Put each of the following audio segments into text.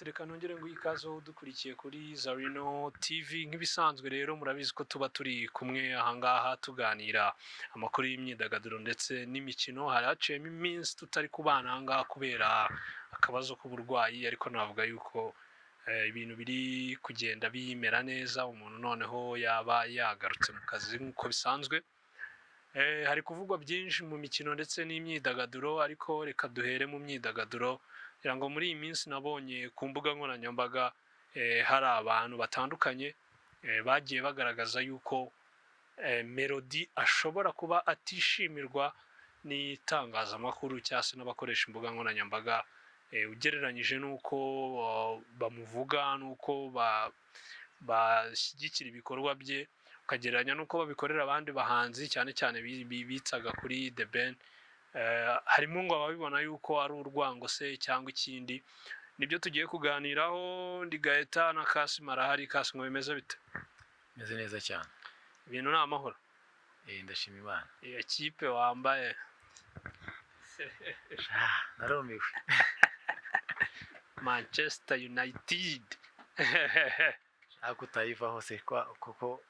mwese reka nongere ngo ikaze dukurikiye kuri Zarino TV nk'ibisanzwe rero murabizi ko tuba turi kumwe ahangaha tuganira amakuru y'imyidagaduro ndetse n'imikino hari haciyemo iminsi tutari kubana ahangaha kubera akabazo k'uburwayi ariko navuga yuko ibintu biri kugenda bimera neza umuntu noneho yaba yagarutse mu kazi nk'uko bisanzwe hari kuvugwa byinshi mu mikino ndetse n'imyidagaduro ariko reka duhere mu myidagaduro kugira ngo muri iyi minsi nabonye ku mbuga nkoranyambaga hari abantu batandukanye bagiye bagaragaza yuko Melody ashobora kuba atishimirwa n'itangazamakuru cyangwa se n'abakoresha imbuga nkoranyambaga ugereranyije n'uko bamuvuga n'uko bashyigikira ibikorwa bye ukagereranya n'uko babikorera abandi bahanzi cyane cyane bitsaga kuri The Ben. Harimo ngo ababibona yuko ari urwango se cyangwa ikindi nibyo tugiye kuganiraho. Ndi Gaeta na Kassim arahari. Kassim ngo bimeze bite? Meze neza cyane. Ibintu ni amahoro? Ndashima Imana. Iyo kipe wambaye narumiwe. Manchester United. Ako utayivaho se kuko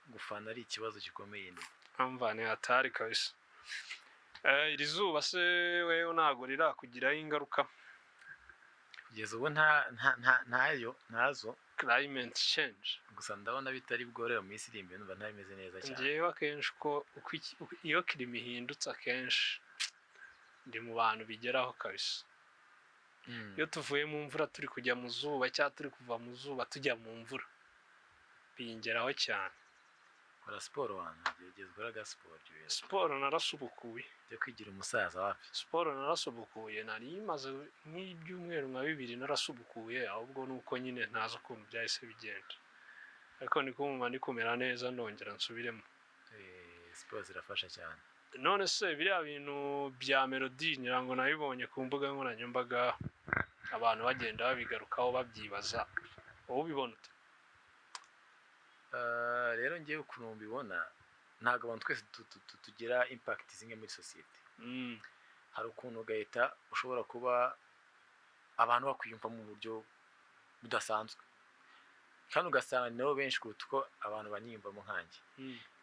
gufana ari ikibazo gikomeye ndi. Amvane atari kabisa. Iri zuba se wewe ntago rirakugiraho ingaruka? Kugeza ubu ntazo. Climate change. Gusa ndabona bitari bworera mu isi iri imbere numva ntabimeze neza cyane. Ngewe akenshi ko iyo kirimo ihindutse akenshi ndi mu bantu bigeraho kabisa. Iyo tuvuye mu mvura turi kujya mu zuba cyangwa turi kuva mu zuba tujya mu mvura bingeraho cyane. Kora siporo wanjye ugezweho siporo. Siporo narasubukuye. Byo kwigira umusaza wapi? Siporo narasubukuye nari maze nk'ibyumweru nka 2 narasubukuye ahubwo nuko nyine ntazo ukuntu byahise bigenda. Ariko nikumva ndikumera neza ndongera nsubiremo. Siporo zirafasha cyane. None se biriya bintu bya Melody nyirango nabibonye ku mbuga nkoranyambaga abantu bagenda babigarukaho babyibaza. Wowe ubibona ute? Rero ngiye ukuntu mbibona ntago abantu twese tugira impact zimwe muri society. Hari ukuntu Gaeta ushobora kuba abantu bakwiyumva mu buryo budasanzwe kandi ugasanga nabo benshi kuruta uko abantu banyiyumvamo nkanjye.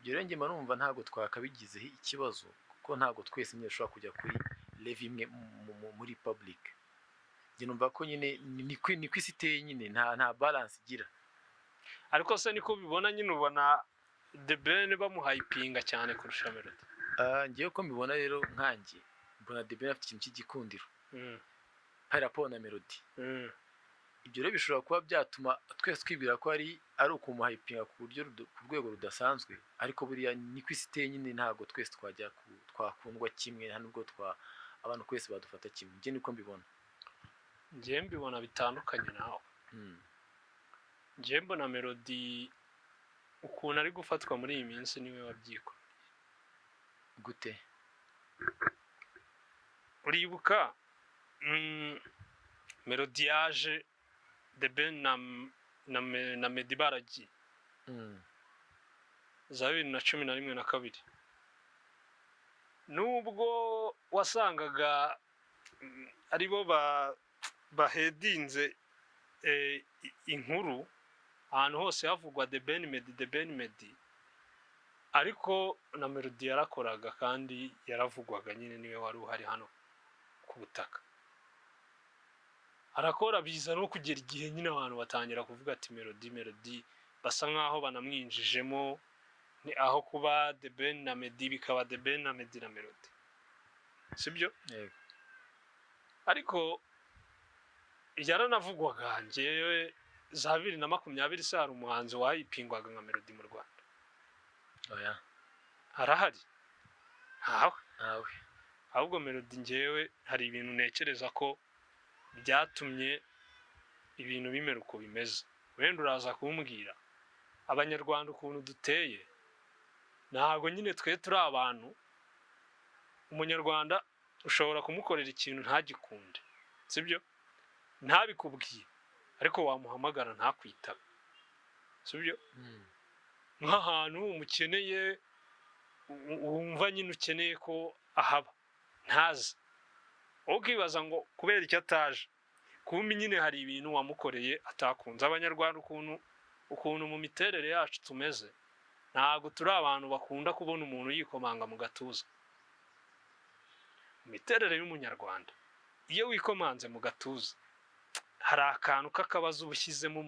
Ibyo rero njye numva ntago twakabigizeho ikibazo kuko ntago twese nyine ushobora kujya kuri level imwe muri public. Njye numva ko nyine ni kwisi iteye nyine nta balance igira. Ariko se niko bibona nyine ubona The Ben bamuhypinga cyane kurusha Melody? Ngiye ko mbibona rero nkanjye mbona The Ben afite ikintu cy'igikundiro hari raporo na Melody. Ibyo rero bishobora kuba byatuma twese twibira ko ari ukumuhypinga ku buryo ku rwego rudasanzwe ariko buriya ni kwisi iteye nyine ntago twese twakundwa kimwe nta nubwo abantu kwese badufata kimwe. Njye niko mbibona. Njye mbibona bitandukanye nawe. Njye mbona Melody ukuntu ari gufatwa muri iyi minsi niwe wabyiko. Gute? Uribuka Melody yaje The Ben na Meddy baragiye za 2011 na 2. Nubwo wasangaga aribo bahedinze inkuru ahantu hose havugwa The Ben Meddy ariko na Melody yarakoraga kandi yaravugwaga nyine niwe wari uhari hano ku butaka. Arakora biza no kugera igihe nyine abantu batangira kuvuga ati Melody basa nkaho banamwinjijemo ni aho kuba The Ben na Meddy bikaba The Ben na Meddy na Melody. Sibyo? Yego. Ariko yaranavugwaga njyewe za 2020 se hari umuhanzi wayipingwaga nka Melody mu Rwanda? Oya. Arahari? Hawe. Ahubwo Melody njyewe hari ibintu nekereza ko byatumye ibintu bimera uko bimeze. Wenda uraza kumbwira abanyarwanda ukuntu duteye ntago nyine twe turi abantu. Umunyarwanda ushobora kumukorera ikintu ntagikunde, sibyo? Ntabikubwiye ariko wamuhamagara ntakwitaba, sibyo? Nk'ahantu umukeneye wumva nyine ukeneye ko ahaba ntazi ukibaza ngo kubera icyo ataje kumbi nyine hari ibintu wamukoreye atakunze. Abanyarwanda ukuntu mu miterere yacu tumeze, ntago turi abantu bakunda kubona umuntu yikomanga mu gatuza. Imiterere y'umunyarwanda, iyo wikomanze mu gatuza hari akantu k'akabazo ubushyizemo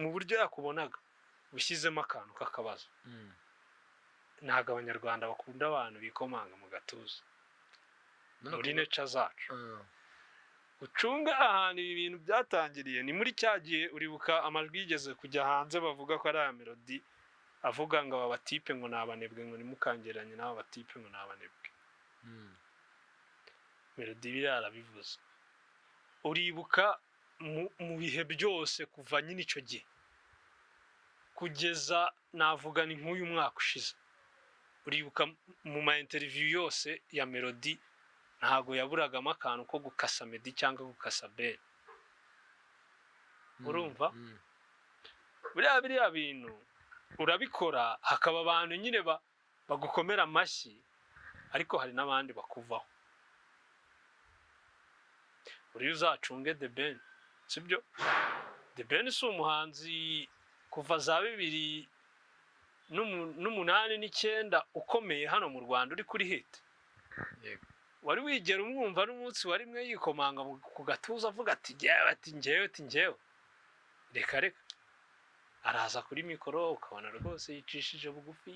mu buryo yakubonaga, ubushyizemo akantu k'akabazo. Ntago abanyarwanda bakunda abantu bikomanga mu gatuza muri neca zacu. Ucunga ahantu ibi bintu byatangiriye ni muri cya gihe, uribuka amajwi yigeze kujya hanze bavuga ko ari Melody avuga ngo aba batipe ngo nabanebwe, ngo nimukangeranye n'aba batipe ngo nabanebwe. Melody birarabivuze. Uribuka mu bihe byose kuva nyine icyo gihe kugeza navuga ni nk'uyu mwaka ushize, uribuka mu ma interview yose ya Melody ntago yaburagamo akantu ko gukasa Meddy cyangwa gukasa Ben. Urumva? Biriya bintu urabikora, hakaba abantu nyine bagukomera amashyi, ariko hari n'abandi bakuvaho. Uriya uzacunge The Ben, sibyo? The Ben si umuhanzi kuva za 2008 9 ukomeye hano mu Rwanda uri kuri hit. Yego. Wari wigera umwumva n'umunsi wari mwe yikomanga ku gatuza avuga ati njyewe reka araza kuri mikoro ukabona rwose yicishije bugufi,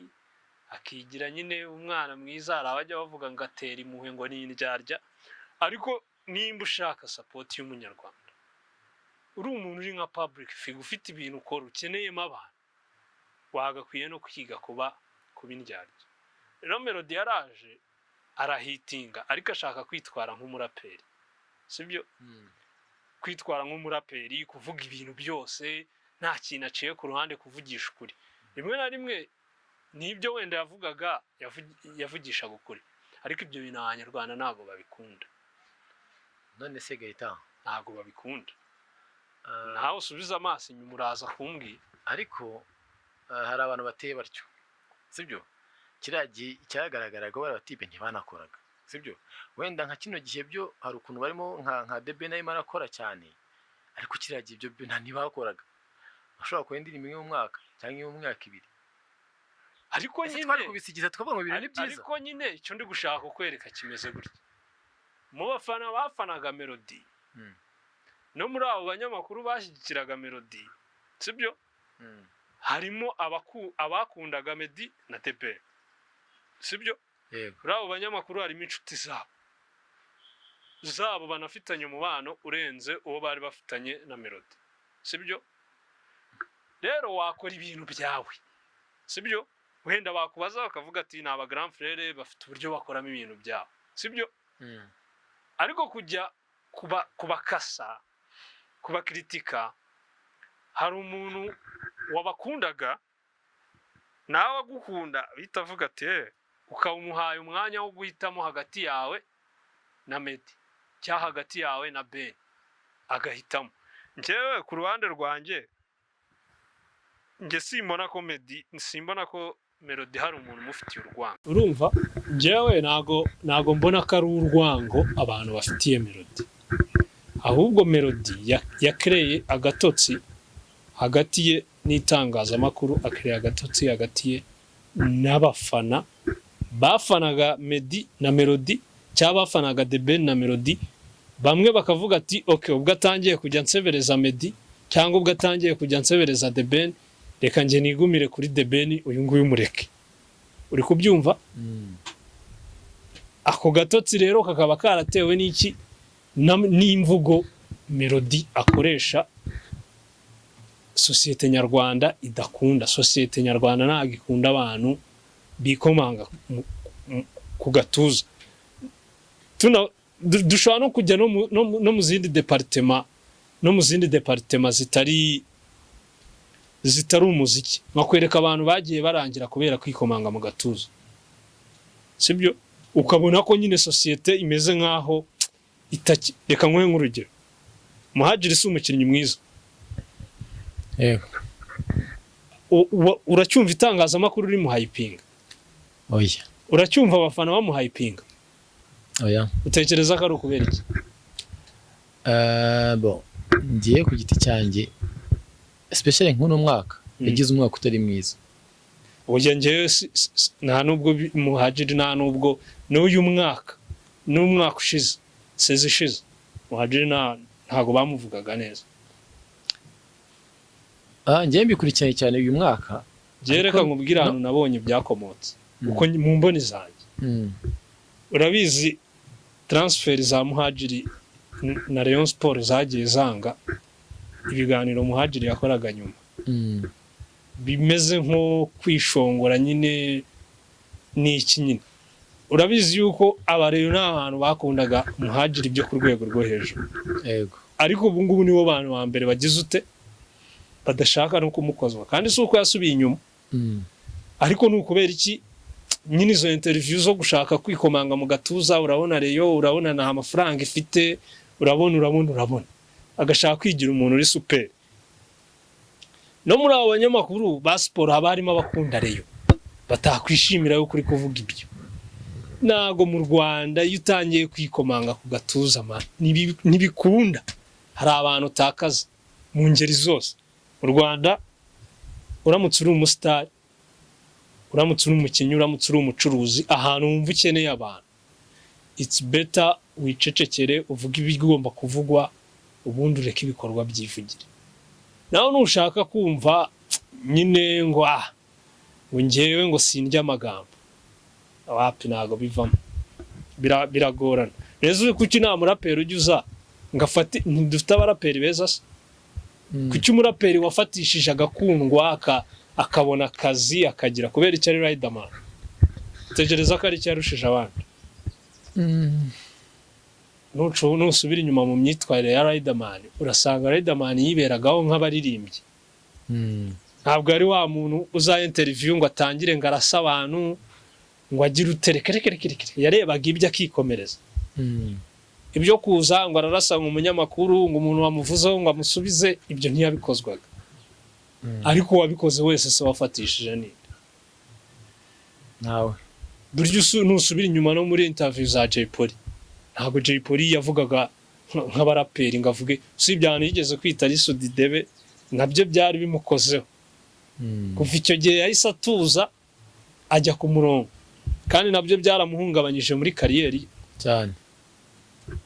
akigira nyine umwana mwiza. Hari abajya bavuga ngo atera impuhwe ngo ni indyarya, ariko nimba ushaka support y'umunyarwanda, uri umuntu uri nka public figure ufite ibintu ukora ukeneyemo abantu, wagakwiye no kwiga kuba indyarya. Rero Melody yaraje arahitinga, ariko ashaka kwitwara nk'umuraperi, sibyo? Kwitwara nk'umuraperi, kuvuga ibintu byose nta kintu aciye ku ruhande, kuvugisha ukuri. Rimwe na rimwe nibyo wenda yavugaga yavugishaga ukuri, ariko ibyo bintu abanyarwanda ntago babikunda. None se Gaëtan ntago babikunda. Nawe usubiza amaso inyuma uraza kumbwira. Ariko hari abantu bateye batyo, sibyo? Kiragiye cyagaragaraga bari batipe ntibanakoraga, sibyo? Wenda nka kino gihe byo hari ukuntu barimo nka The Ben nayo marakora cyane, ariko kiragiye byo ntibakoraga. Ashobora kwenda indirimbo imwe mu mwaka cyangwa mu mwaka ibiri, ariko nyine twari kubisigiza twavuga ngo ibintu ni byiza. Ariko nyine icyo ndi gushaka kwereka kimeze gutya, mu bafana bafanaga Melody no muri abo banyamakuru bashyigikiraga Melody, sibyo? Harimo abakundaga Meddy na The Ben, sibyo? Yego. Muri abo banyamakuru harimo inshuti zabo banafitanye umubano urenze uwo bari bafitanye na Melody, sibyo? Rero wakora ibintu byawe, sibyo? Wenda bakubaza bakavuga ati ni aba grand frère bafite uburyo bakoramo ibintu byabo, sibyo? Ariko kujya kubakasa, kubakritika, hari umuntu wabakundaga nawe agukunda bitavuga ati ukawumuhaye umwanya wo guhitamo hagati yawe na Meddy cyangwa hagati yawe na Ben, agahitamo. Njyewe ku ruhande rwanjye simbona ko Melody hari umuntu umufitiye urwango. Urumva? Njyewe nago mbona ko ari urwango abantu bafitiye Melody, ahubwo Melody yakreye agatotsi hagati ye n'itangazamakuru, akreye agatotsi hagati ye n'abafana bafanaga Meddy na Melody cyangwa bafanaga The Ben na Melody. Bamwe bakavuga ati okay, ubwo atangiye kujya nsebereza Meddy cyangwa ubwo atangiye kujya nsebereza The Ben, reka nje nigumire kuri The Ben, uyu nguyu mureke. Uri kubyumva? Ako gatotsi rero kakaba karatewe n'iki? N'imvugo Melody akoresha societe nyarwanda idakunda. Societe nyarwanda ntago ikunda abantu bikomanga ku gatuza. Dushobora no kujya no mu zindi departement zitari umuziki, bakwereka abantu bagiye barangira kubera kwikomanga mu gatuza, sibyo? Ukabona ko nyine societe imeze nkaho reka nkwe nk'urugero, Muhadjiri si umukinnyi mwiza, yego, uracyumva itangazamakuru uri muhayipinga? Oya. Uracyumva abafana bamuhayipinga? Oya. Utekereza ko ari ukubera iki? bon ngiye ku giti cyanjye especially nk'uno mwaka yagize umwaka utari mwiza. Oya njyewe nta nubwo Muhadjili nta nubwo n'uyu mwaka ushize sezi ishize Muhadjili ntago bamuvugaga neza. Njyewe mbikurikiranye cyane uyu mwaka. Reka nkubwire ahantu nabonye byakomotse uko mu mboni zanjye. Urabizi transfer za Muhadjili na Rayon Sport zagiye zanga ibiganiro Muhadjili yakoraga nyuma. Bimeze nko kwishongora nyine n'iki nyine. Urabizi yuko abareyo n'abantu bakundaga Muhadjili byo ku rwego rwo hejuru. Yego. Ariko ubu ngubu nibo bantu ba mbere bagize ute badashaka no kumukozwa kandi si uko yasubiye inyuma. Ariko ni ukubera iki nyine izo interview zo gushaka kwikomanga mu gatuza, urabona Reyo, urabona nta amafaranga ifite, urabona agashaka kwigira umuntu uri super. No muri abo banyamakuru ba sport haba harimo abakunda Reyo batakwishimira yo kuri kuvuga ibyo. Nago mu Rwanda iyo utangiye kwikomanga ku gatuza ntibikunda. Hari abantu utakaza mu ngeri zose. Mu Rwanda uramutse uri umustar, uramutse uri umukinnyi, uramutse uri umucuruzi, ahantu wumva ukeneye abantu, it's better wicecekere uvuga ibigomba kuvugwa ubundi ureke ibikorwa byivugire. Naho nushaka kumva nyine ngo njyewe ngo sindya amagambo, wapi ntago bivamo, biragorana. Rero kuki nta muraperi ujya uza ngafata, dufite abaraperi beza se? Kuki umuraperi wafatishije agakundwa akabona akazi akagira kubera icyo ari Riderman? Tegereza ko ari icyo yarushije abandi. Nusubira inyuma mu myitwarire ya Riderman urasanga Riderman yiberagaho nk'abaririmbyi. Ntabwo ari wa muntu uza interview ngo atangire ngo arasa abantu ngo agire utereke. Yarebaga ibyo akikomereza. Ibyo kuza ngo ararasa nk'umunyamakuru ngo umuntu wamuvuzeho ngo amusubize, ibyo ntiyabikozwaga. Ariko wabikoze wese se wafatishije ninde? Nawe. Buryo nusubira inyuma no muri interview za Jay Polly, ntabwo Jay Polly yavugaga nk'abaraperi ngo avuge, usibye ahantu yigeze kwita Lisudidebe nabyo byari bimukozeho. Kuva icyo gihe yahise atuza ajya ku murongo, kandi nabyo byaramuhungabanyije muri kariyeri cyane.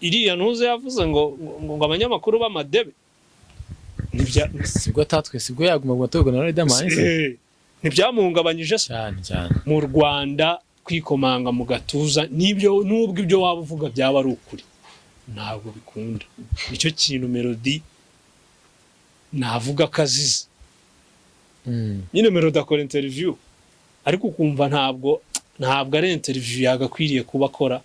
Iriya ntuze yavuze ngo abanyamakuru b'amadebe sibwo yaguma mu matorwa na Riderman ntibyamuhungabanyije cyane. Mu Rwanda kwikomanga mu gatuza nubwo ibyo waba uvuga byaba ari ukuri ntabwo bikunda. Nicyo kintu Melody navuga kazize. Nyine Melody akora interview ariko ukumva ntabwo ari interview yagakwiriye kuba akora.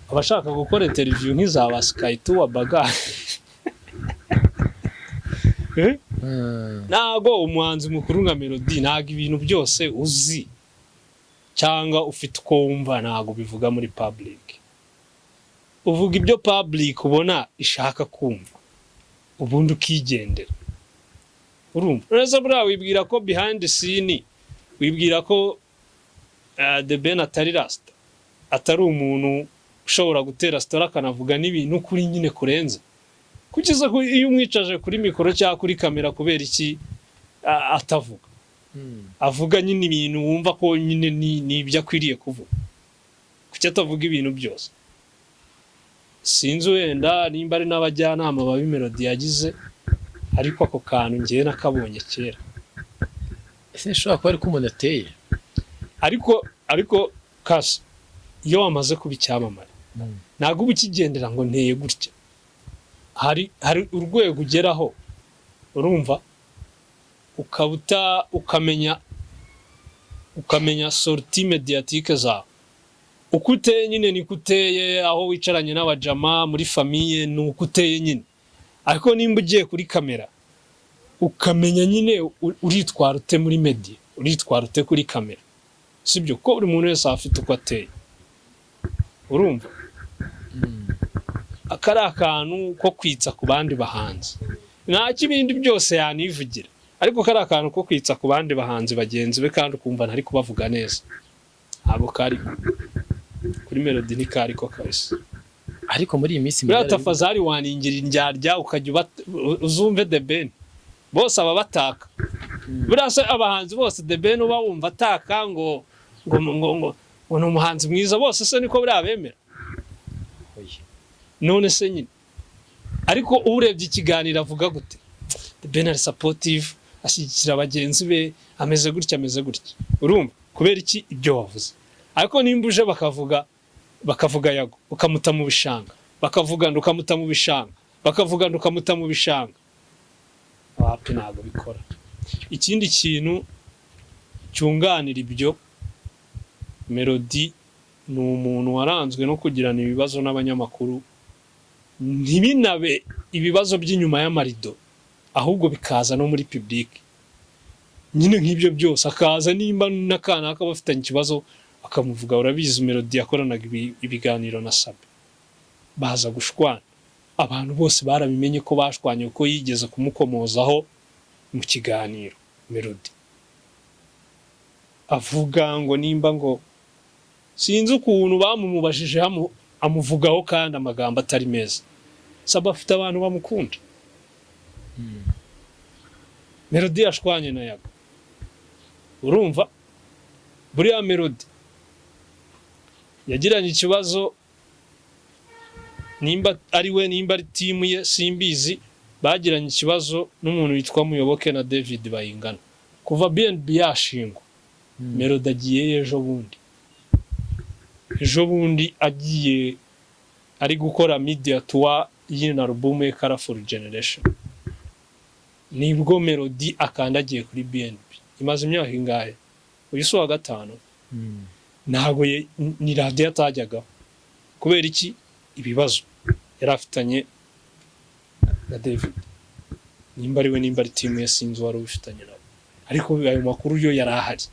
Abashaka gukora interview nk'iza ba Skyto wa Baga nago umuhanzi mukuru nka Melody nago ibintu byose uzi cyangwa ufite uko wumva nago bivuga muri public. Uvuga ibyo public ubona ishaka kumva ubundi ukigendera. Urumva reza bura wibwira ko behind the scene, wibwira ko The Ben atari rasta, atari umuntu ushobora gutera story akanavuga n'ibintu kuri nyine kurenza. Kugeza ko iyo umwicaje kuri mikoro cyangwa kuri kamera kubera iki atavuga. Avuga nyine ibintu wumva ko nyine ni ibyo akwiriye kuvuga. Kuki atavuga ibintu byose? Sinzi wenda nimba ari n'abajyanama babi Melody yagize, ariko ako kantu ngiye nakabonye kera. Ese nshobora kuba ari ko umuntu ateye. Ariko kasi iyo wamaze kuba icyamamare ntabwo uba ukigendera ngo nteye gutya. Hari urwego ugeraho urumva ukamenya sortie mediatique zawe. Uko uteye nyine niko uteye, aho wicaranye n'abajama muri famille ni uko uteye nyine. Ariko nimba ugiye kuri kamera ukamenya nyine uritwara ute muri media, uritwara ute kuri kamera, sibyo ko buri muntu wese afite uko ateye. Urumva akari akantu ko kwitsa ku bandi bahanzi, nta kibindi byose yanivugira, ariko kari akantu ko kwitsa ku bandi bahanzi bagenzi be kandi ukumva ntari kubavuga neza, abo kari kuri Melody ni kari ko kabisa. ariko muri iyi minsi buriya tafazari waningira indyarya ukajya uzumve The Ben bose aba bataka buriya se abahanzi bose The Ben uba wumva ataka ngo ni umuhanzi mwiza bose se niko buriya bemera none se nyine ariko urebye ikiganiro avuga gute The Ben ari supportive ashyigikira bagenzi be ameze gutya urumva kubera iki ibyo wavuze ariko nimba uje bakavuga Yago ukamuta mu bishanga bakavuga ukamuta mu bishanga bakavuga ukamuta mu bishanga wapi ntabwo bikora ikindi kintu cyunganira ibyo Melody ni umuntu waranzwe no kugirana ibibazo n'abanyamakuru ntibinabe ibibazo by'inyuma y'amarido ahubwo bikaza no muri public nyine nk'ibyo byose akaza nimba n'akana akabafitanye ikibazo akamuvuga urabizi Melody yakoranaga ibiganiro na Sabe baza gushwana abantu bose barabimenye ko bashwanye ko yigeze kumukomozaho mu kiganiro Melody avuga ngo nimba ngo sinzi ukuntu bamumubajije amuvugaho kandi amagambo atari meza Sabe afite abantu bamukunda Melody yashwanye na Yago urumva buriya Melody yagiranye ikibazo nimba ari we nimba ari team ye simbizi bagiranye ikibazo n'umuntu witwa Muyoboke na David Bayingana kuva BNB yashingwa Melody agiye ejo bundi agiye ari gukora media tour y'ina album ye Colorful Generation nibwo Melody akandagiye kuri BNB imaze imyaka ingahe uyu wa gatanu ntago ni radio atajyaga kubera iki ibibazo yarafitanye na David nimba ari we nimba ari team ya sinzi wari ubifitanye nabo ariko ayo makuru yo yarahari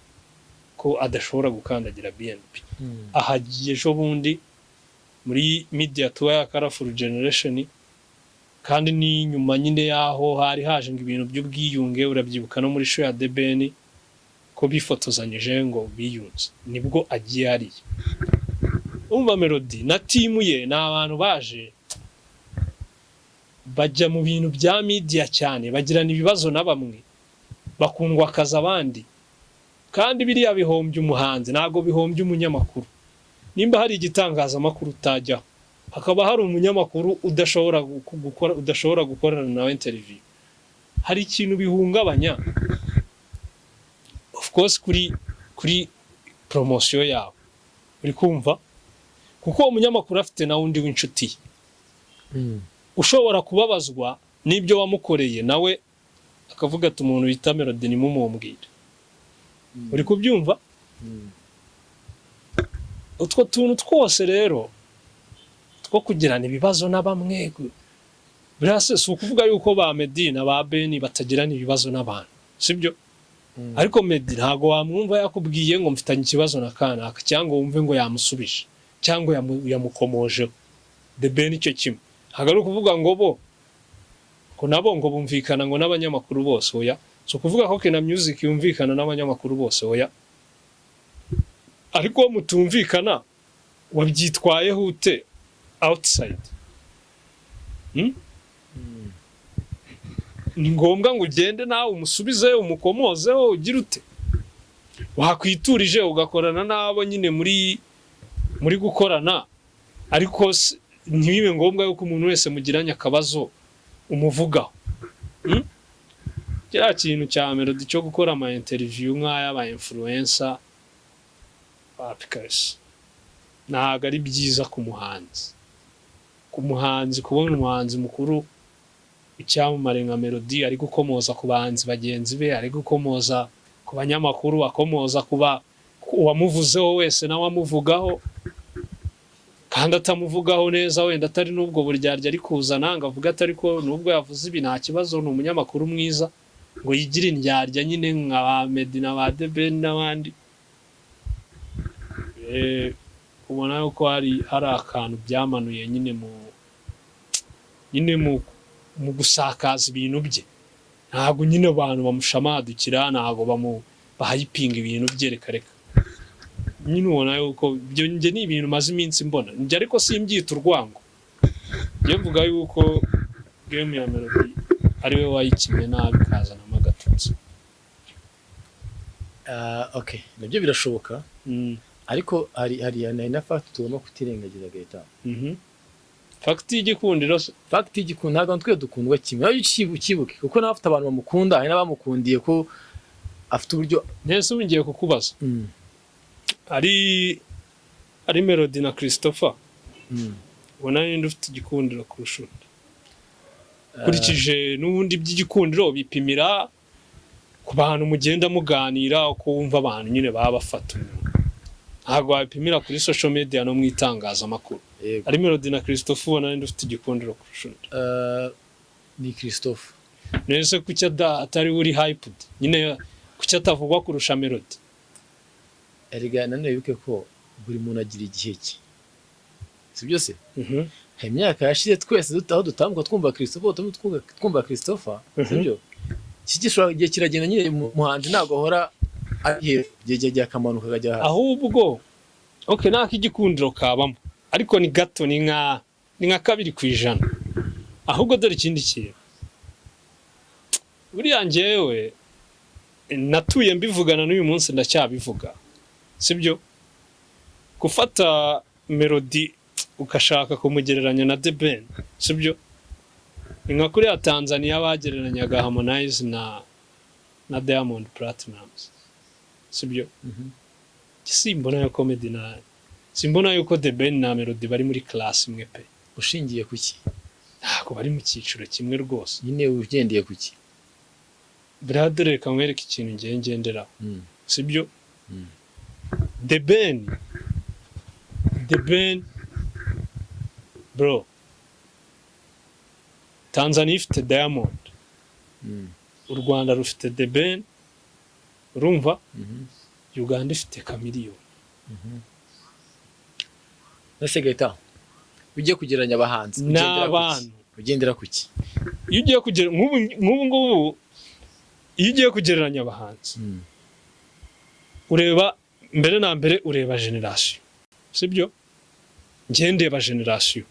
ko adashobora gukandagira BNB ahagiye ejo bundi muri media tour ya Colorful Generation kandi ni nyuma nyine yaho hari haje ngo ibintu by'ubwiyunge urabyibuka no muri show ya The Ben ko bifotozanyije ngo biyunze nibwo agiye hari umva Melody na team ye n'abantu baje bajya mu bintu bya media cyane bagirana ibibazo na bamwe bakundwa akaza abandi kandi biriya bihombye umuhanzi nago bihombye umunyamakuru nimba hari igitangazamakuru utajya hakaba hari umunyamakuru udashobora gukorana nawe interview hari ikintu bihungabanya of course kuri promotion yawe uri kumva kuko umunyamakuru afite na undi w'inshuti ushobora kubabazwa n'ibyo wamukoreye nawe akavuga ati umuntu wita Melody ni mumumbwira uri kubyumva utwo tuntu twose rero two kugirana ibibazo na bamwe burase si ukuvuga yuko ba Meddy na ba Ben batagirana ibibazo n'abantu sibyo ariko Meddy ntago wamwumva yakubwiye ngo mfitanye ikibazo na kanaka cyangwa wumve ngo yamusubije cyangwa yamukomojeho The Ben icyo kimwe hagari kuvuga ngo bo ko nabo ngo bumvikana ngo n'abanyamakuru bose oya so kuvuga ko Kina Music yumvikana n'abanyamakuru bose oya ariko mutumvikana wabyitwayeho ute outside ni ngombwa ngo ugende nawe umusubize umukomozeho ugira ute wakwiturije ugakorana nabo nyine muri gukorana ariko ntibibe ngombwa yuko umuntu wese mugiranye akabazo umuvugaho kiriya kintu cya Melody cyo gukora ama interview nk'ay'aba influencer because ntago ari byiza ku muhanzi kubona umuhanzi mukuru icyamumare nka Melody ari gukomoza ku bahanzi bagenzi be ari gukomoza ku banyamakuru akomoza kuba uwamuvuzeho wese nawe amuvugaho kandi atamuvugaho neza wenda atari n'ubwo buryarya ari kuzana ngo avuga atari ko n'ubwo yavuze ibi nta kibazo ni umunyamakuru mwiza ngo yigire indyarya nyine nka ba Meddy na ba The Ben n'abandi ubona yuko hari akantu byamanuye nyine mu gusakaza ibintu bye ntago nyine abantu bamushamadukira ntago bahayipinga ibintu bye reka nyine ubona yuko byo nge ni ibintu maze iminsi mbona njye ariko simbyita urwango njye mvuga yuko game ya Melody ari we wayikinnye nabi kazanamo agatutsi. Okay, nabyo birashoboka. Ariko hari na fact tugomba kutirengagiza Gaeta. Fact y'igikundiro, fact y'igikundiro ntabwo twe dukundwa kimwe. Ayo ukibuke kuko nawe afite abantu bamukunda, hari n'abamukundiye ko afite uburyo. Nese ngiye kukubaza. Ari Melody na Christopher. Ubona ninde ufite igikundiro kurusha undi? Kurikije n'ubundi by'igikundiro bipimira ku bantu mugenda muganira uko wumva abantu nyine baba bafata umuntu. Ntabwo wabipimira kuri social media no mu itangazamakuru. Ari Melody na Christopher ubona ninde ufite igikundiro kurusha undi? Ni Christopher. Nese kuki atari uri hyped nyine kuki atavugwa kurusha Melody? Erega nanone wibuke ko buri muntu agira igihe cye, sibyo se? Hari imyaka yashize twese aho dutambuka twumva Christopher, twumva Christopher, sibyo? Kigishobora igihe kiragenda nyine muhanzi ntabwo ahora agiye gihe akamanuka akajya hasi. Ahubwo okay naka igikundiro kabamo ariko ni gato, ni nka 2%. Ahubwo dore ikindi kintu buriya njyewe natuye mbivugana n'uyu munsi ndacyabivuga, sibyo? Gufata Melody ukashaka kumugereranya na The Ben, sibyo? Inka kuri ya Tanzania bagereranyaga Harmonize na Diamond Platnumz, sibyo? Simbona yo comedy na simbona yuko The Ben na Melody bari muri class imwe pe. Ushingiye kuki? Ntabwo bari mu cyiciro kimwe rwose. Nyine ugendeye kuki? Brother reka nkwereke ikintu ngendera, sibyo? The Ben bro, Tanzania ifite Diamond, u Rwanda rufite The Ben, urumva? Uganda ifite Chameleone. Nase Gaeta ugiye kugereranya abahanzi ugendera kuki? Iyo ugiye kugera nk'ubu iyo ugiye kugereranya abahanzi ureba mbere na mbere ureba generation, sibyo? Ndeba generation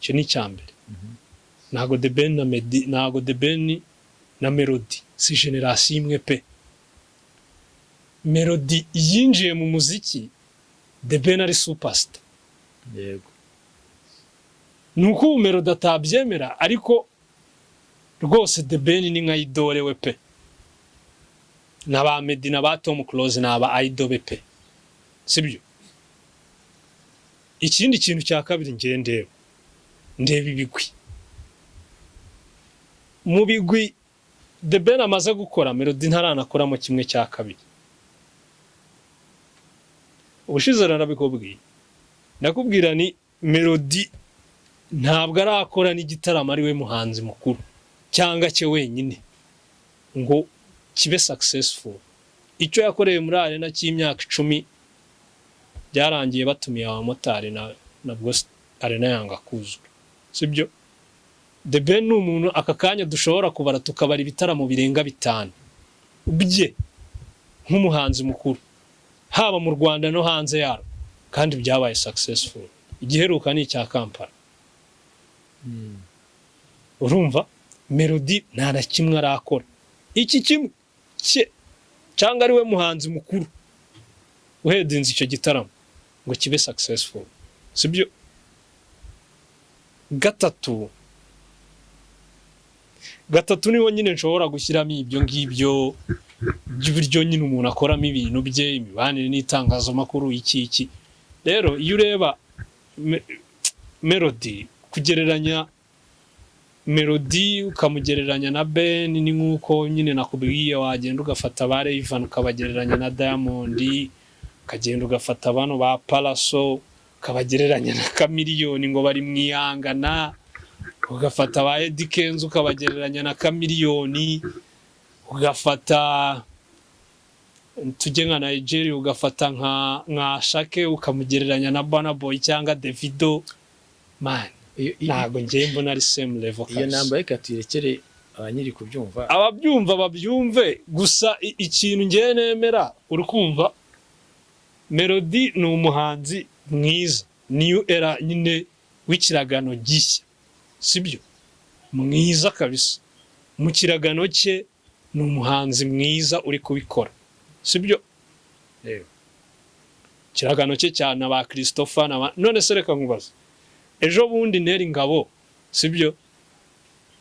cyo ni cyambere. Nago The Ben na Melody, nago The Ben na Melody si generation imwe pe. Melody yinjiye mu muziki, The Ben ari superstar. Yego. Nuko Melody atabyemera ariko rwose The Ben ni nka idole we pe. Naba Meddy na ba Tom Close naba idol pe. Sibyo? Ikindi kintu cya kabiri ndeba ibigwi. Mu bigwi The Ben amaze gukora Melody ntaranakoramo kimwe cya kabiri. Ubushize narabikubwiye. Nakubwira ni Melody ntabwo arakora n'igitaramo ari we muhanzi mukuru cyangwa cye wenyine ngo kibe successful. Icyo yakoreye muri arena cy'imyaka 10 byarangiye batumiye abamotari nabwo arena yanga kuzura, sibyo? The Ben ni umuntu aka kanya dushobora kubara tukabara ibitaramo birenga 5 ubye nk'umuhanzi mukuru haba mu Rwanda no hanze yaro kandi byabaye successful. Igiheruka ni cya Kampala. Urumva? Melody nta na kimwe arakora. Iki kimwe cyangwa ari we muhanzi mukuru uhedinze icyo gitaramo ngo kibe successful, sibyo? Gatatu niho nyine nshobora gushyiramo ibyo ngibyo by'uburyo nyine umuntu akoramo ibintu bye, imibanire n'itangazamakuru iki. Rero iyo ureba Melody, kugereranya Melody ukamugereranya na Ben ni nkuko nyine nakubwiye wagenda ugafata ba Rayvan ukabagereranya na Diamond, ukagenda ugafata bano ba Palaso ukabagereranya na Chameleone ngo bari mwihangana, ugafata ba Eddy Kenzo ukabagereranya na Chameleone, ugafata tujye nka Nigeria ugafata nka Shake ukamugereranya na Burna Boy cyangwa Davido. Man, ntago ngiye mbona ari same level kabisa. Iyo namba reka turekere abanyiri kubyumva, ababyumva babyumve. Gusa ikintu ngiye nemera urukumva Melody ni umuhanzi mwiza, new era nyine w'ikiragano gishya, sibyo mwiza kabisa mu kiragano cye ni umuhanzi mwiza uri kubikora sibyo kiragano cye cyane aba Christopher none se reka nkubaza ejo bundi Neri Ngabo sibyo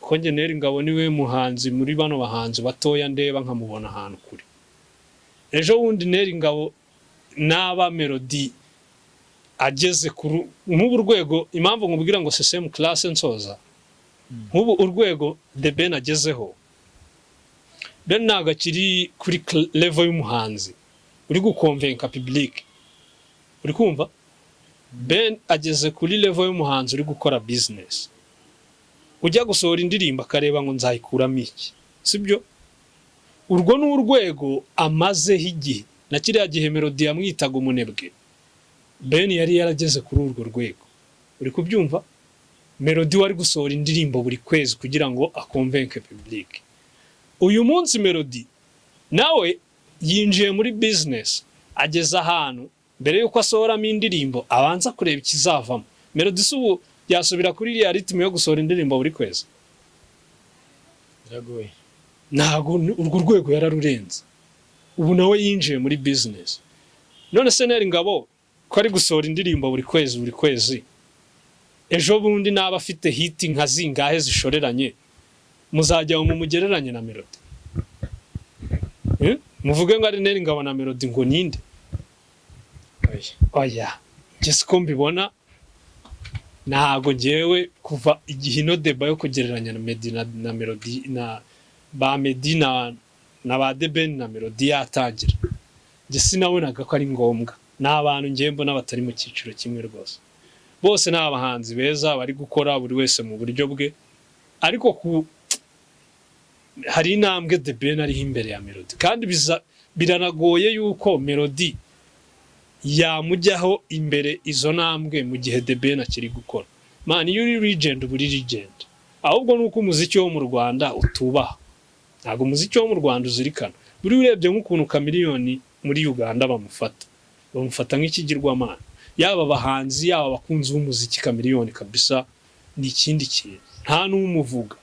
ko nge Neri Ngabo niwe muhanzi muri bano bahanzi batoya ndeba nkamubona ahantu kuri ejo bundi Neri Ngabo n'aba Melody ageze kuri nk'ubu urwego impamvu nkubwira ngo CCM class nsoza nk'ubu urwego The Ben agezeho Ben ntago akiri kuri level y'umuhanzi uri gukonvenka public uri kumva Ben ageze kuri level y'umuhanzi uri gukora business ujya gusohora indirimbo akareba ngo nzayikuramo iki sibyo urwo ni urwego amazeho igihe na kiriya gihe Melody yamwitaga umunebwe Ben yari yarageze kuri urwo rwego uri kubyumva Melody wari gusohora indirimbo buri kwezi kugira ngo akonvenke public uyu munsi Melody nawe yinjiye muri business ageze ahantu mbere yuko asohoramo indirimbo abanza kureba ikizavamo Melody subu yasubira kuri iriya ritme yo gusohora indirimbo buri kwezi biragoye ntago urwo rwego yararurenze ubu nawe yinjiye muri business none se Neri Ngabo ko ari gusohora indirimbo buri kwezi ejo bundi naba afite hit nka zingahe zishoreranye muzajya mu mugereranye na Melody muvuge ngo ari Neri Ngabo na Melody ngo ninde oya just ko mbibona ntago ngewe kuva igihe ino deba yo kugereranya na Medina na Melody na ba Medina na ba The Ben na Melody yatangira nge sinabonaga ko ari ngombwa n'abantu ngiye mbona batari mu cyiciro kimwe rwose bose ni abahanzi beza bari gukora buri wese mu buryo bwe ariko hari intambwe The Ben ari imbere ya Melody kandi biranagoye yuko Melody yamujyaho imbere izo ntambwe mu gihe The Ben akiri gukora man iyo uri legend buri legend ahubwo nuko umuziki wo mu Rwanda utubaha ntago umuziki wo mu Rwanda uzirikana buri urebye nk'ukuntu Chameleone muri Uganda bamufata nk'ikigirwamana yaba abahanzi yaba abakunzi b'umuziki Chameleone kabisa ni ikindi kintu nta n'umuvuga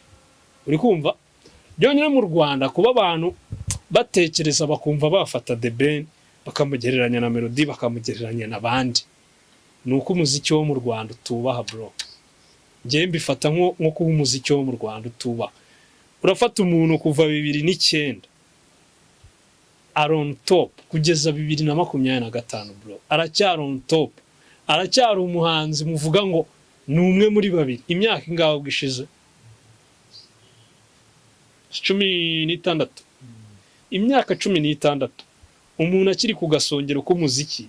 uri kumva byonyine mu Rwanda kuba abantu batekereza bakumva bafata The Ben bakamugereranya na Melody bakamugereranya n'abandi nuko umuziki wo mu Rwanda utubaha bro ngiye mbifata nko kuba umuziki wo mu Rwanda utubaha urafata umuntu kuva 2009 on top kugeza 2025 bro aracyari on top aracyari umuhanzi muvuga ngo ni umwe muri babiri imyaka ingaho gishize 16 imyaka 16 umuntu akiri ku gasongero k'umuziki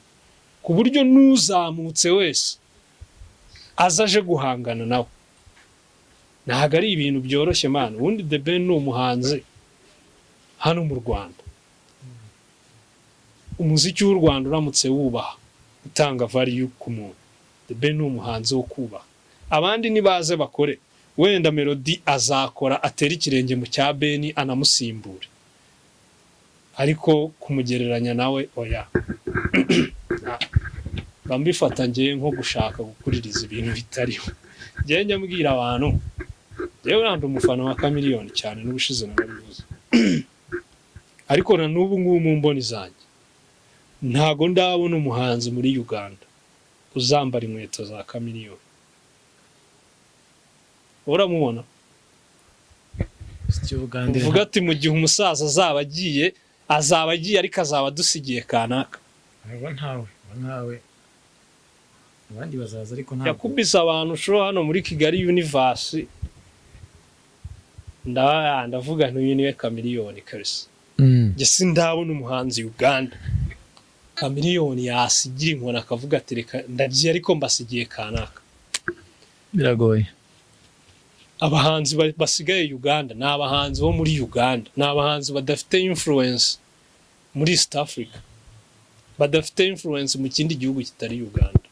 ku buryo n'uzamutse wese azaje guhangana nawe ntago ari ibintu byoroshye man ubundi The Ben ni umuhanzi hano mu Rwanda umuziki w'u Rwanda uramutse wubaha utanga value ku muntu The Ben ni umuhanzi wo kubaha abandi nibaze bakore wenda Melody azakora atera ikirenge mu cya Ben anamusimbure ariko kumugereranya nawe oya bambifata ngiye nko gushaka gukuririza ibintu bitariho ngiye nyambwira abantu yewe nandi umufana wa Chameleone cyane n'ubushize nabivuze ariko na n'ubu ngubu mu mboni zanjye ntago ndabona umuhanzi muri Uganda uzambara inkweto za Chameleone uramubona uvuga ati mu gihe umusaza azaba agiye ariko azaba dusigiye kanaka ntawe abandi bazaza ariko ntabwo yakubise abantu shuro hano muri Kigali Universe ndavuga ntuyu niwe Chameleone kabisa nge sindabona umuhanzi Uganda Chameleone yasigira inkona akavuga ati reka ndagiye ariko mbasigiye kanaka biragoye abahanzi basigaye Uganda ni abahanzi bo muri Uganda ni abahanzi badafite influence muri East Africa badafite influence mu kindi gihugu kitari Uganda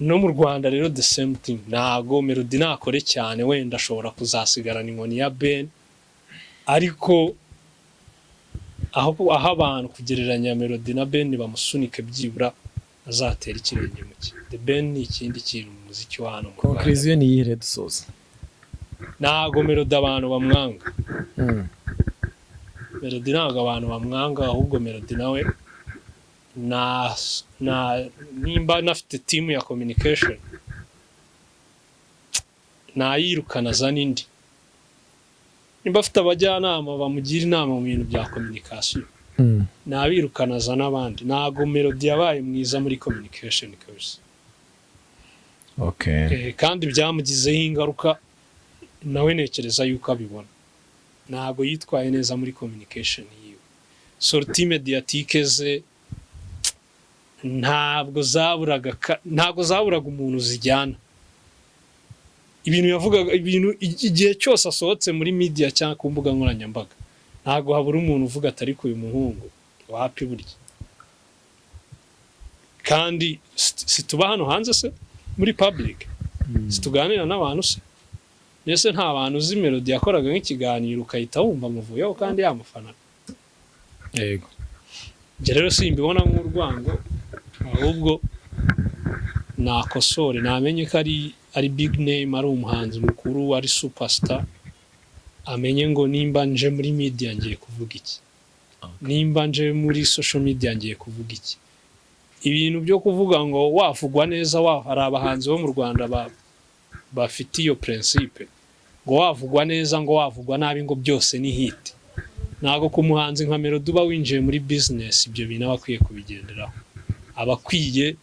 no mu Rwanda rero the same thing nago Melody nakore cyane wenda ashobora kuzasigarana inkoni ya Ben ariko aho abantu kugereranya Melody na Ben bamusunike byibura azatera ikirenge mu cye. The Ben ni ikindi kintu mu muziki wa hano mu Rwanda. conclusion ni iyihe dusoza? Ntago Melody abantu bamwanga. Melody ntago abantu bamwanga, ahubwo Melody nawe nimba nafite team ya communication nayirukana azana indi. Nimba afite abajyanama bamugira inama mu bintu bya communication nabirukana azana abandi. Ntago Melody yabaye mwiza muri communication kabisa. Kandi byamugizeho ingaruka nawe nekereza yuko abibona. Ntago yitwaye neza muri communication yiwe. Sortie mediatique ze ntabwo zaburaga umuntu zijyana. Ibintu yavugaga, ibintu igihe cyose asohotse muri media cyangwa ku mbuga nkoranyambaga ntago habura umuntu uvuga atari ku uyu muhungu wapi burya. Kandi situba hano hanze se muri public situganira n'abantu se. Nese nta bantu uzi Melody yakoraga nk'ikiganiro ukahita wumva muvuyeho kandi yamufana. Yego. Je rero simbibona nk'urwango, ahubwo nakosore namenye ko ari big name, ari umuhanzi mukuru, ari superstar. Amenye ngo nimba nje muri media ngiye kuvuga iki, nimba nje muri social media ngiye kuvuga iki. Ibintu byo kuvuga ngo wavugwa neza, hari abahanzi bo mu Rwanda bafite iyo principe ngo wavugwa neza ngo wavugwa nabi ngo byose ni hit. Ntago ku muhanzi nka Melody uba winjiye muri business ibyo bintu abakwiye kubigenderaho. Abakwiye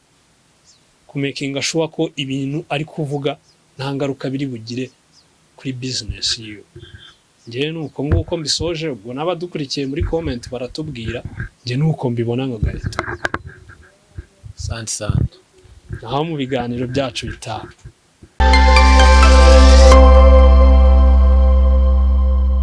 kumakinga sure ko ibintu ari kuvuga nta ngaruka biri bugire kuri business yiwe. Ngewe nuko nguko mbisoje, ubwo n'abadukurikiye muri comment baratubwira. Nge nuko mbibona ngo gahita. Santi. Naho mu biganiro byacu bitaha.